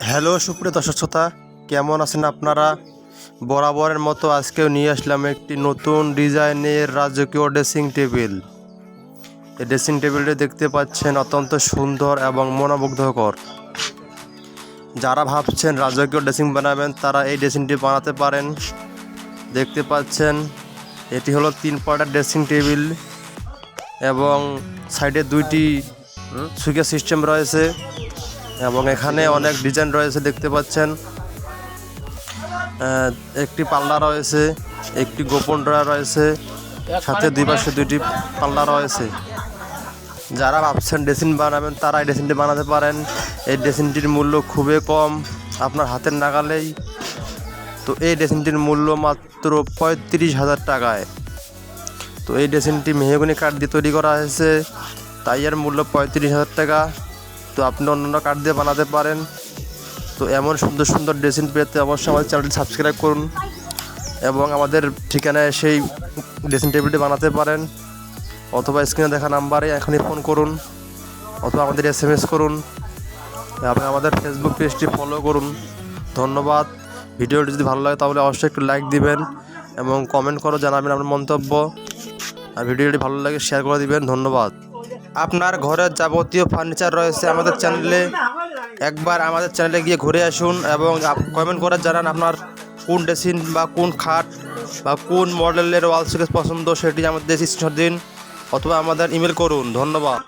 Hello সুপ্রিয় দর্শক শ্রোতা, কেমন আছেন আপনারা? বরাবরের মতো আজকেও নিয়ে আসলাম একটি নতুন ডিজাইনের রাজকীয় ড্রেসিং টেবিল। এই ড্রেসিং টেবিলটি দেখতে পাচ্ছেন অত্যন্ত সুন্দর এবং মনোমুগ্ধকর। যারা ভাবছেন রাজকীয় ড্রেসিং বানাবেন তারা এই ড্রেসিংটি বানাতে পারেন। দেখতে পাচ্ছেন এটি হলো 3 পার্টের ড্রেসিং টেবিল এবং সাইডে 2টি সুইকের সিস্টেম রয়েছে এবং এখানে অনেক ডিজাইন রয়েছে। দেখতে পাচ্ছেন একটি পাল্লা রয়েছে, একটি গোপন ড্রয়ার রয়েছে, সাথে দুই পাশে 2টি পাল্লা রয়েছে। যারা ভাবছেন ড্রেসিং বানাবেন তারা এই ড্রেসিংটি বানাতে পারেন। এই ড্রেসিংটির মূল্য খুবই কম, আপনার হাতের নাগালেই। তো এই ড্রেসিংটির মূল্য মাত্র 35,000 টাকায়। তো এই ড্রেসিংটি মেহগনি কাঠ দিয়ে তৈরি করা হয়েছে, তাই এর মূল্য 35,000 টাকা। তো আপনি অন্যান্য কাঠ দিয়ে বানাতে পারেন। তো এমন সুন্দর সুন্দর ড্রেসিং পেতে অবশ্যই আমাদের চ্যানেলটি সাবস্ক্রাইব করুন এবং আমাদের ঠিকানায় সেই ড্রেসিং টেবিলটি বানাতে পারেন, অথবা স্ক্রিনে দেখা নাম্বারে এখনই ফোন করুন অথবা আমাদের SMS করুন এবং আমাদের ফেসবুক পেজটি ফলো করুন। ধন্যবাদ। ভিডিওটি যদি ভালো লাগে তাহলে অবশ্যই একটু লাইক দিবেন এবং কমেন্ট করে জানাবেন আপনার মন্তব্য। আর ভিডিওটি ভালো লাগে শেয়ার করে দিবেন। ধন্যবাদ। আপনার ঘরের যাবতীয় ফার্নিচার রয়েছে আমাদের চ্যানেলে। একবার আমাদের চ্যানেলে গিয়ে ঘুরে আসুন এবং কমেন্ট করে জানান আপনার কোন ড্রেসিং বা কোন খাট বা কোন মডেলের ওয়াল শোকেস পছন্দ, সেটি আমাদের স্ক্রিনশট দিন অথবা আমাদের ইমেল করুন। ধন্যবাদ।